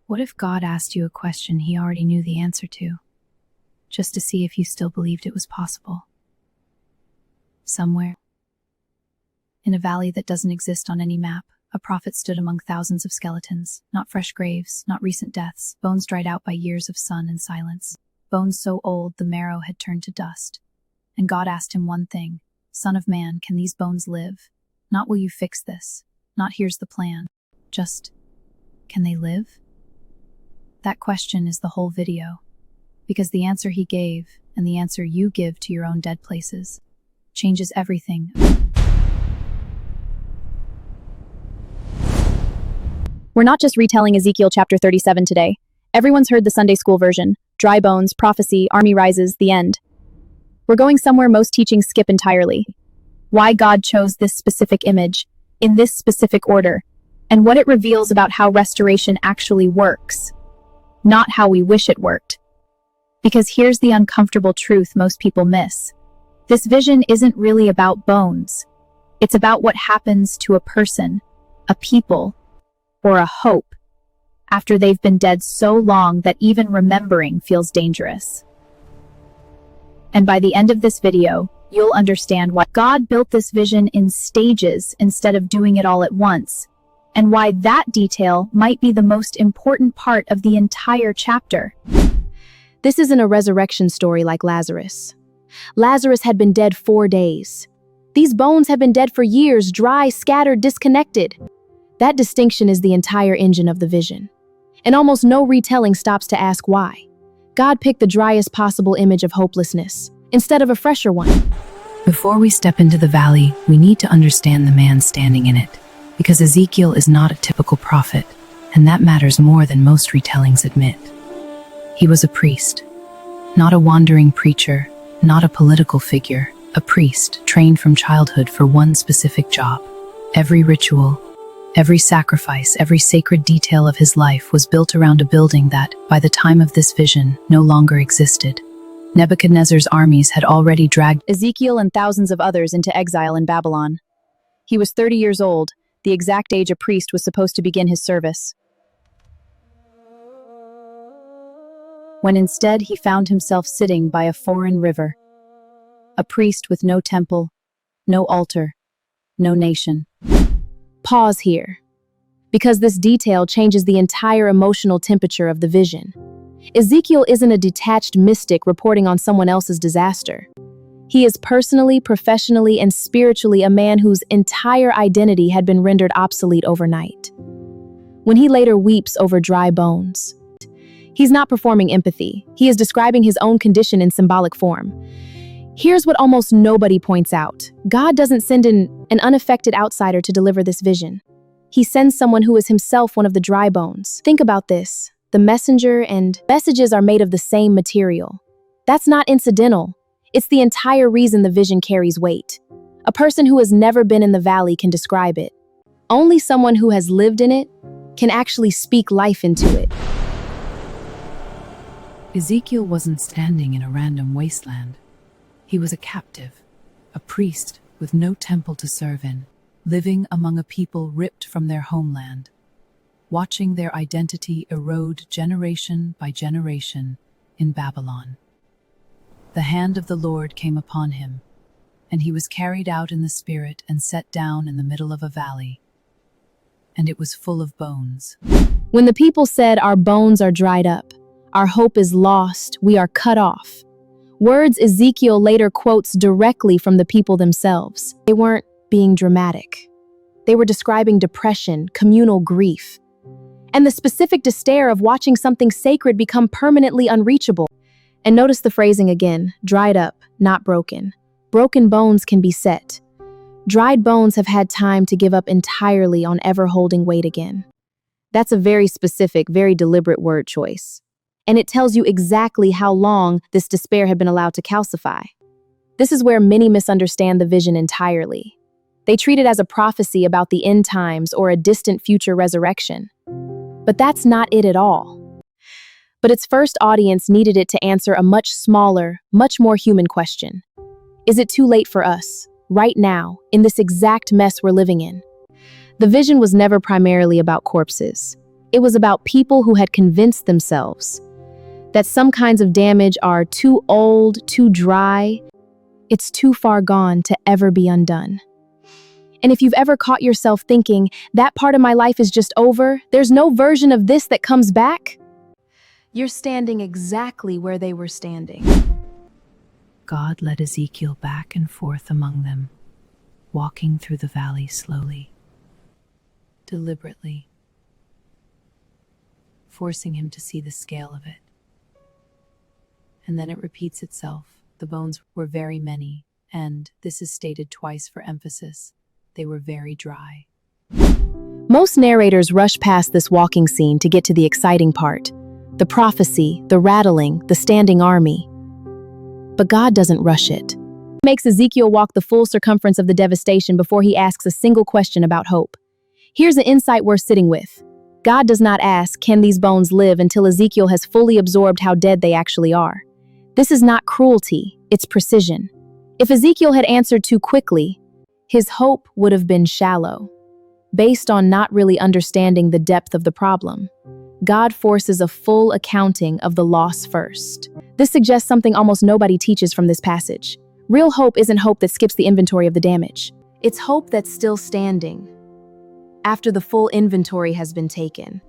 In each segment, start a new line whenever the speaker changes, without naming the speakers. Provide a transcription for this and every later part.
What if God asked you a question he already knew the answer to, just to see if you still believed it was possible? Somewhere, in a valley that doesn't exist on any map, a prophet stood among thousands of skeletons, not fresh graves, not recent deaths, bones dried out by years of sun and silence, bones so old the marrow had turned to dust. And God asked him one thing: Son of man, can these bones live? Not will you fix this, not here's the plan, just, can they live? That question is the whole video, because the answer he gave, and the answer you give to your own dead places, changes everything.
We're not just retelling Ezekiel chapter 37 today. Everyone's heard the Sunday school version: dry bones, prophecy, army rises, the end. We're going somewhere most teachings skip entirely. Why God chose this specific image, in this specific order, and what it reveals about how restoration actually works, not how we wish it worked. Because here's the uncomfortable truth most people miss. This vision isn't really about bones. It's about what happens to a person, a people, or a hope, after they've been dead so long that even remembering feels dangerous. And by the end of this video, you'll understand why God built this vision in stages instead of doing it all at once, and why that detail might be the most important part of the entire chapter. This isn't a resurrection story like Lazarus. Lazarus had been dead 4 days. These bones have been dead for years, dry, scattered, disconnected. That distinction is the entire engine of the vision. And almost no retelling stops to ask why. God picked the driest possible image of hopelessness, instead of a fresher one.
Before we step into the valley, we need to understand the man standing in it, because Ezekiel is not a typical prophet, and that matters more than most retellings admit. He was a priest, not a wandering preacher, not a political figure, a priest trained from childhood for one specific job. Every ritual, every sacrifice, every sacred detail of his life was built around a building that, by the time of this vision, no longer existed. Nebuchadnezzar's armies had already dragged
Ezekiel and thousands of others into exile in Babylon. He was 30 years old, the exact age a priest was supposed to begin his service, when instead he found himself sitting by a foreign river, a priest with no temple, no altar, no nation. Pause here, because this detail changes the entire emotional temperature of the vision. Ezekiel isn't a detached mystic reporting on someone else's disaster. He is personally, professionally, and spiritually a man whose entire identity had been rendered obsolete overnight. When he later weeps over dry bones, he's not performing empathy. He is describing his own condition in symbolic form. Here's what almost nobody points out. God doesn't send in an unaffected outsider to deliver this vision. He sends someone who is himself one of the dry bones. Think about this. The messenger and messages are made of the same material. That's not incidental. It's the entire reason the vision carries weight. A person who has never been in the valley can describe it. Only someone who has lived in it can actually speak life into it.
Ezekiel wasn't standing in a random wasteland. He was a captive, a priest with no temple to serve in, living among a people ripped from their homeland, watching their identity erode generation by generation in Babylon. The hand of the Lord came upon him, and he was carried out in the spirit and set down in the middle of a valley, and it was full of bones.
When the people said, "Our bones are dried up, our hope is lost, we are cut off," words Ezekiel later quotes directly from the people themselves. They weren't being dramatic. They were describing depression, communal grief, and the specific despair of watching something sacred become permanently unreachable. And notice the phrasing again: dried up, not broken. Broken bones can be set. Dried bones have had time to give up entirely on ever holding weight again. That's a very specific, very deliberate word choice. And it tells you exactly how long this despair had been allowed to calcify. This is where many misunderstand the vision entirely. They treat it as a prophecy about the end times or a distant future resurrection. But that's not it at all. But its first audience needed it to answer a much smaller, much more human question. Is it too late for us, right now, in this exact mess we're living in? The vision was never primarily about corpses. It was about people who had convinced themselves that some kinds of damage are too old, too dry, it's too far gone to ever be undone. And if you've ever caught yourself thinking, that part of my life is just over, there's no version of this that comes back, you're standing exactly where they were standing.
God led Ezekiel back and forth among them, walking through the valley slowly, deliberately, forcing him to see the scale of it. And then it repeats itself. The bones were very many, and this is stated twice for emphasis. They were very dry.
Most narrators rush past this walking scene to get to the exciting part, the prophecy, the rattling, the standing army. But God doesn't rush it. He makes Ezekiel walk the full circumference of the devastation before he asks a single question about hope. Here's an insight worth sitting with. God does not ask, can these bones live, until Ezekiel has fully absorbed how dead they actually are. This is not cruelty, it's precision. If Ezekiel had answered too quickly, his hope would have been shallow, based on not really understanding the depth of the problem. God forces a full accounting of the loss first. This suggests something almost nobody teaches from this passage. Real hope isn't hope that skips the inventory of the damage. It's hope that's still standing after the full inventory has been taken.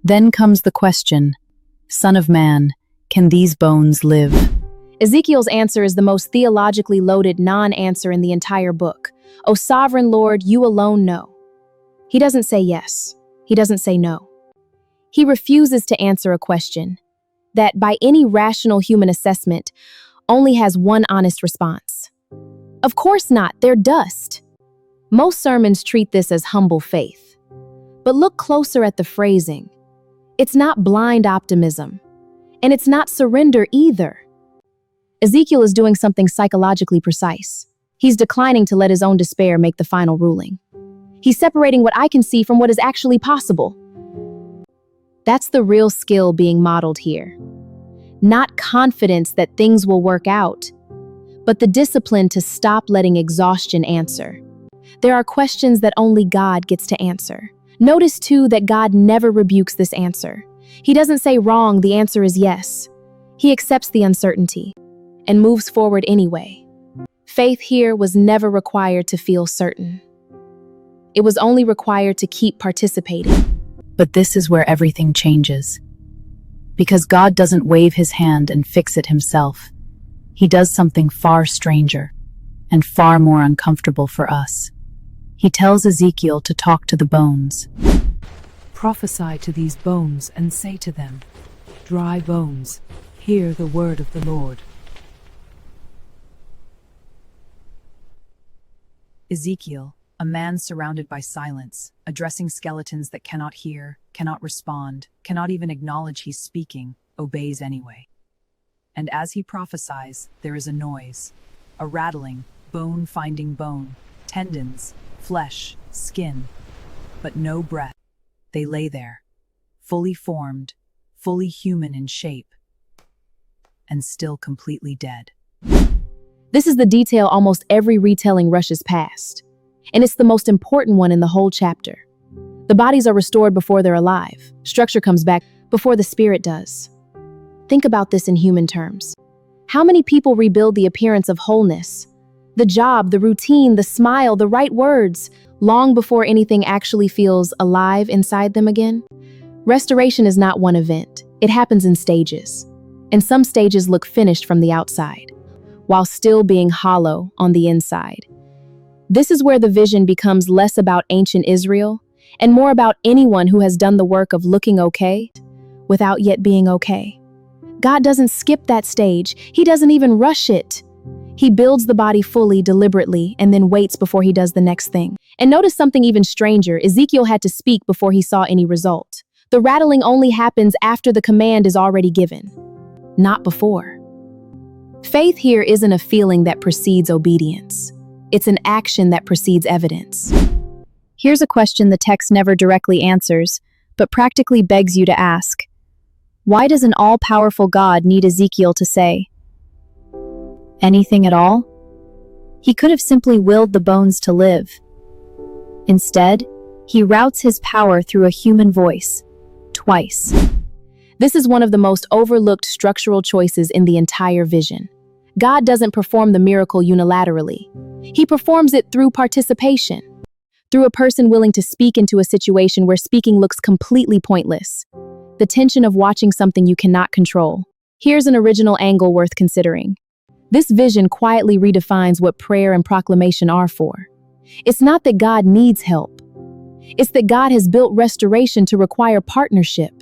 Then comes the question, Son of man, can these bones live?
Ezekiel's answer is the most theologically loaded non-answer in the entire book. O sovereign Lord, you alone know. He doesn't say yes. He doesn't say no. He refuses to answer a question that, by any rational human assessment, only has one honest response. Of course not, they're dust. Most sermons treat this as humble faith. But look closer at the phrasing. It's not blind optimism, and it's not surrender either. Ezekiel is doing something psychologically precise. He's declining to let his own despair make the final ruling. He's separating what I can see from what is actually possible. That's the real skill being modeled here. Not confidence that things will work out, but the discipline to stop letting exhaustion answer. There are questions that only God gets to answer. Notice too that God never rebukes this answer. He doesn't say wrong, the answer is yes. He accepts the uncertainty and moves forward anyway. Faith here was never required to feel certain. It was only required to keep participating.
But this is where everything changes. Because God doesn't wave his hand and fix it himself. He does something far stranger and far more uncomfortable for us. He tells Ezekiel to talk to the bones. Prophesy to these bones and say to them, Dry bones, hear the word of the Lord. Ezekiel, a man surrounded by silence, addressing skeletons that cannot hear, cannot respond, cannot even acknowledge he's speaking, obeys anyway. And as he prophesies, there is a noise, a rattling, bone finding bone, tendons, flesh, skin, but no breath. They lay there, fully formed, fully human in shape, and still completely dead.
This is the detail almost every retelling rushes past, and it's the most important one in the whole chapter. The bodies are restored before they're alive. Structure comes back before the spirit does. Think about this in human terms. How many people rebuild the appearance of wholeness? The job, the routine, the smile, the right words, long before anything actually feels alive inside them again? Restoration is not one event. It happens in stages. And some stages look finished from the outside, while still being hollow on the inside. This is where the vision becomes less about ancient Israel and more about anyone who has done the work of looking okay without yet being okay. God doesn't skip that stage. He doesn't even rush it. He builds the body fully, deliberately, and then waits before he does the next thing. And notice something even stranger. Ezekiel had to speak before he saw any result. The rattling only happens after the command is already given, not before. Faith here isn't a feeling that precedes obedience. It's an action that precedes evidence. Here's a question the text never directly answers, but practically begs you to ask. Why does an all-powerful God need Ezekiel to say anything at all? He could have simply willed the bones to live. Instead, he routes his power through a human voice, twice. This is one of the most overlooked structural choices in the entire vision. God doesn't perform the miracle unilaterally. He performs it through participation, through a person willing to speak into a situation where speaking looks completely pointless. The tension of watching something you cannot control. Here's an original angle worth considering. This vision quietly redefines what prayer and proclamation are for. It's not that God needs help. It's that God has built restoration to require partnership.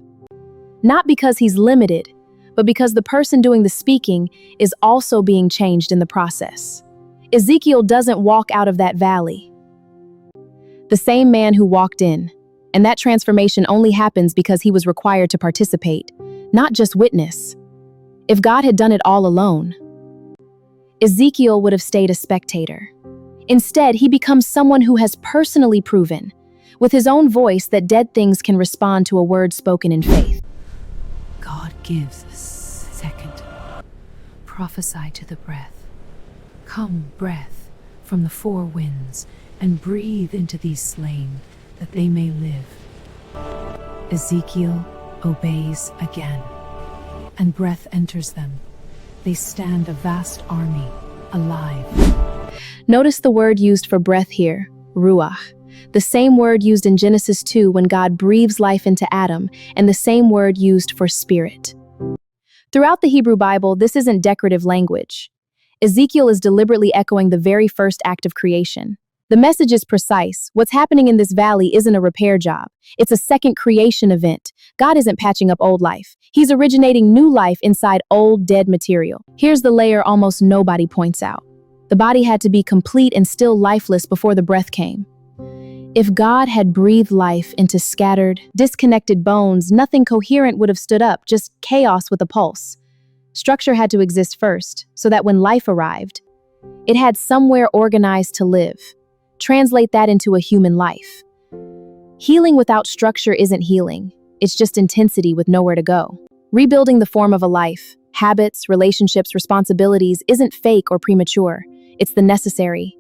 Not because he's limited, but because the person doing the speaking is also being changed in the process. Ezekiel doesn't walk out of that valley. The same man who walked in, and that transformation only happens because he was required to participate, not just witness. If God had done it all alone, Ezekiel would have stayed a spectator. Instead, he becomes someone who has personally proven, with his own voice, that dead things can respond to a word spoken in faith.
God gives a second. Prophesy to the breath. Come, breath, from the four winds, and breathe into these slain, that they may live. Ezekiel obeys again, and breath enters them. They stand a vast army, alive.
Notice the word used for breath here, ruach, the same word used in Genesis 2 when God breathes life into Adam, and the same word used for spirit. Throughout the Hebrew Bible, this isn't decorative language. Ezekiel is deliberately echoing the very first act of creation. The message is precise. What's happening in this valley isn't a repair job. It's a second creation event. God isn't patching up old life. He's originating new life inside old, dead material. Here's the layer almost nobody points out. The body had to be complete and still lifeless before the breath came. If God had breathed life into scattered, disconnected bones, nothing coherent would have stood up, just chaos with a pulse. Structure had to exist first, so that when life arrived, it had somewhere organized to live. Translate that into a human life. Healing without structure isn't healing. It's just intensity with nowhere to go. Rebuilding the form of a life, habits, relationships, responsibilities isn't fake or premature. It's the necessary.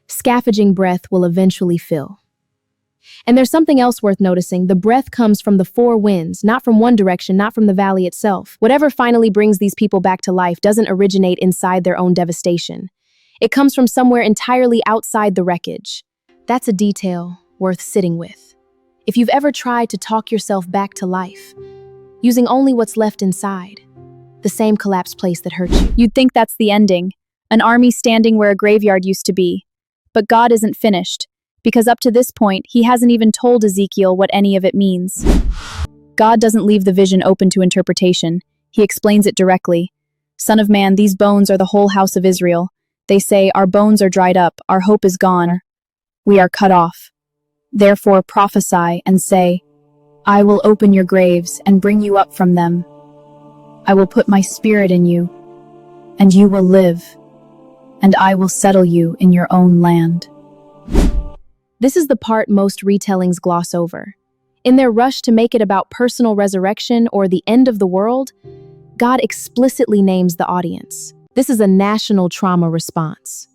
Scavenging breath will eventually fill. And there's something else worth noticing. The breath comes from the four winds, not from one direction, not from the valley itself. Whatever finally brings these people back to life doesn't originate inside their own devastation. It comes from somewhere entirely outside the wreckage. That's a detail worth sitting with. If you've ever tried to talk yourself back to life, using only what's left inside, the same collapsed place that hurt you.
You'd think that's the ending, an army standing where a graveyard used to be. But God isn't finished, because up to this point, he hasn't even told Ezekiel what any of it means. God doesn't leave the vision open to interpretation. He explains it directly. Son of man, these bones are the whole house of Israel. They say, our bones are dried up, our hope is gone. We are cut off. Therefore prophesy and say, I will open your graves and bring you up from them. I will put my spirit in you, and you will live, and I will settle you in your own land.
This is the part most retellings gloss over. In their rush to make it about personal resurrection or the end of the world, God explicitly names the audience. This is a national trauma response.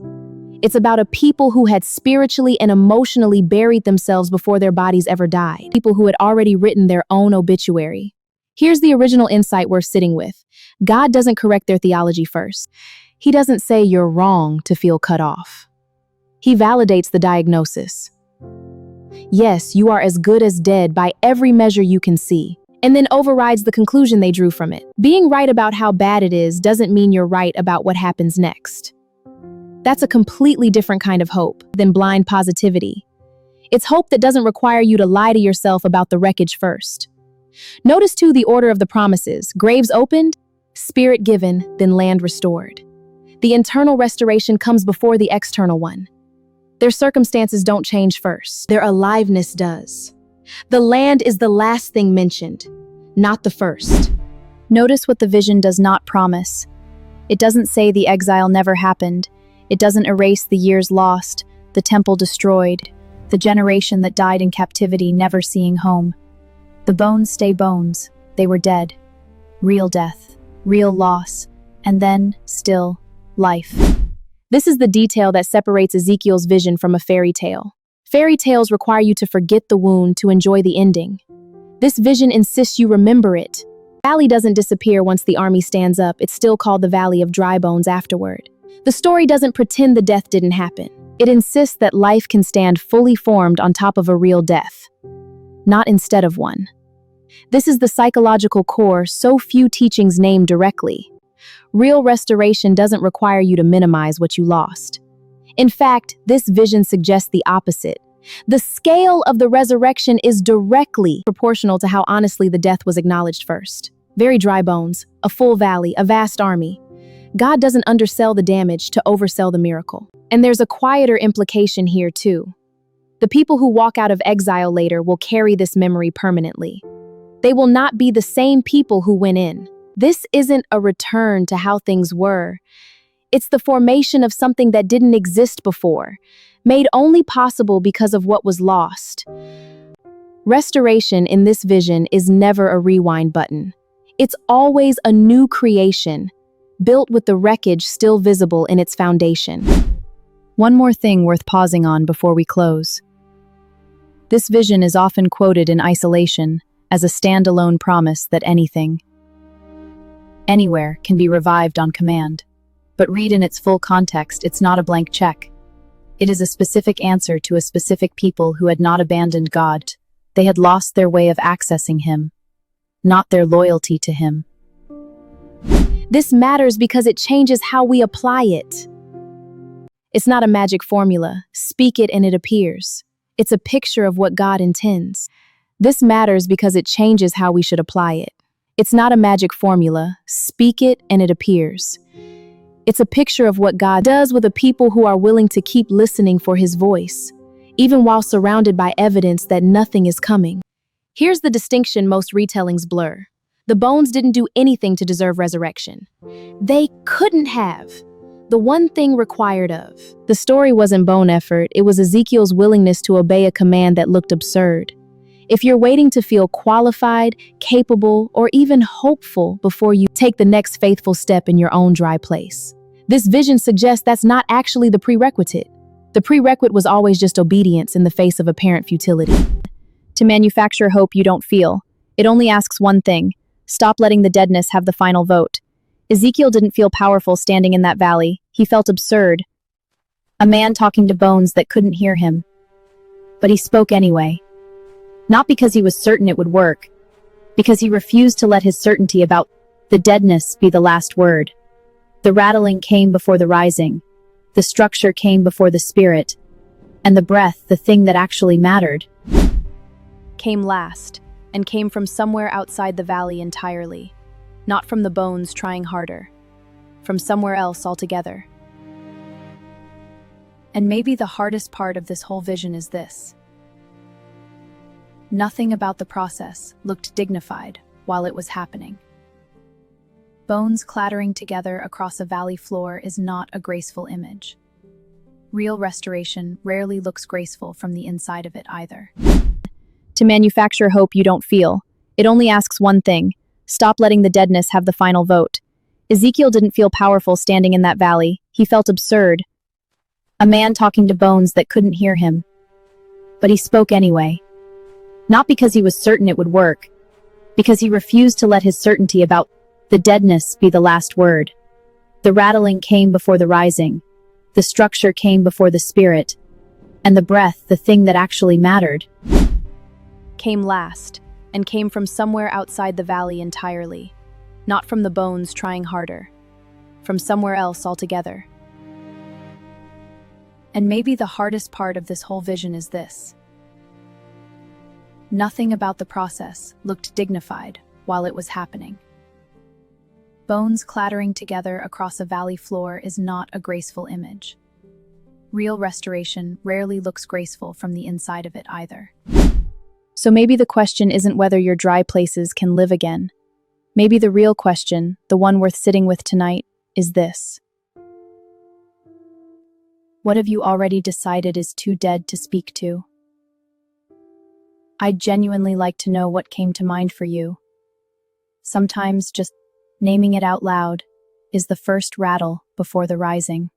It's about a people who had spiritually and emotionally buried themselves before their bodies ever died. People who had already written their own obituary. Here's the original insight worth sitting with. God doesn't correct their theology first. He doesn't say you're wrong to feel cut off. He validates the diagnosis. Yes, you are as good as dead by every measure you can see, and then overrides the conclusion they drew from it. Being right about how bad it is doesn't mean you're right about what happens next. That's a completely different kind of hope than blind positivity. It's hope that doesn't require you to lie to yourself about the wreckage first. Notice too the order of the promises: graves opened, spirit given, then land restored. The internal restoration comes before the external one. Their circumstances don't change first. Their aliveness does. The land is the last thing mentioned, not the first.
Notice what the vision does not promise. It doesn't say the exile never happened. It doesn't erase the years lost, the temple destroyed, the generation that died in captivity never seeing home. The bones stay bones. They were dead. Real death, real loss, and then, still, life.
This is the detail that separates Ezekiel's vision from a fairy tale. Fairy tales require you to forget the wound to enjoy the ending. This vision insists you remember it. The valley doesn't disappear once the army stands up. It's still called the Valley of Dry Bones afterward. The story doesn't pretend the death didn't happen. It insists that life can stand fully formed on top of a real death, not instead of one. This is the psychological core so few teachings name directly. Real restoration doesn't require you to minimize what you lost. In fact, this vision suggests the opposite. The scale of the resurrection is directly proportional to how honestly the death was acknowledged first. Very dry bones, a full valley, a vast army. God doesn't undersell the damage to oversell the miracle. And there's a quieter implication here too. The people who walk out of exile later will carry this memory permanently. They will not be the same people who went in. This isn't a return to how things were. It's the formation of something that didn't exist before, made only possible because of what was lost. Restoration in this vision is never a rewind button. It's always a new creation, built with the wreckage still visible in its foundation.
One more thing worth pausing on before we close. This vision is often quoted in isolation as a standalone promise that anything, anywhere, can be revived on command. But read in its full context, it's not a blank check. It is a specific answer to a specific people who had not abandoned God. They had lost their way of accessing Him, not their loyalty to Him.
This matters because it changes how we apply it. It's not a magic formula. Speak it and it appears. It's a picture of what God intends. This matters because it changes how we should apply it. It's not a magic formula. Speak it and it appears. It's a picture of what God does with a people who are willing to keep listening for His voice, even while surrounded by evidence that nothing is coming. Here's the distinction most retellings blur. The bones didn't do anything to deserve resurrection. They couldn't have. The one thing required of. The story wasn't bone effort, it was Ezekiel's willingness to obey a command that looked absurd. If you're waiting to feel qualified, capable, or even hopeful before you take the next faithful step in your own dry place, this vision suggests that's not actually the prerequisite. The prerequisite was always just obedience in the face of apparent futility.
To manufacture hope you don't feel, it only asks one thing: stop letting the deadness have the final vote. Ezekiel didn't feel powerful standing in that valley. He felt absurd. A man talking to bones that couldn't hear him. But he spoke anyway. Not because he was certain it would work, because he refused to let his certainty about the deadness be the last word. The rattling came before the rising. The structure came before the spirit. And the breath, the thing that actually mattered,
came last, and came from somewhere outside the valley entirely. Not from the bones trying harder. From somewhere else altogether. And maybe the hardest part of this whole vision is this. Nothing about the process looked dignified while it was happening. Bones clattering together across a valley floor is not a graceful image. Real restoration rarely looks graceful from the inside of it either.
To manufacture hope you don't feel, it only asks one thing: stop letting the deadness have the final vote. Ezekiel didn't feel powerful standing in that valley. He felt absurd. A man talking to bones that couldn't hear him. But he spoke anyway. Not because he was certain it would work, because he refused to let his certainty about the deadness be the last word. The rattling came before the rising. The structure came before the spirit. And the breath, the thing that actually mattered,
came last, and came from somewhere outside the valley entirely. Not from the bones trying harder. From somewhere else altogether. And maybe the hardest part of this whole vision is this. Nothing about the process looked dignified while it was happening. Bones clattering together across a valley floor is not a graceful image. Real restoration rarely looks graceful from the inside of it either.
So maybe the question isn't whether your dry places can live again. Maybe the real question, the one worth sitting with tonight, is this. What have you already decided is too dead to speak to? I'd genuinely like to know what came to mind for you. Sometimes just naming it out loud is the first rattle before the rising.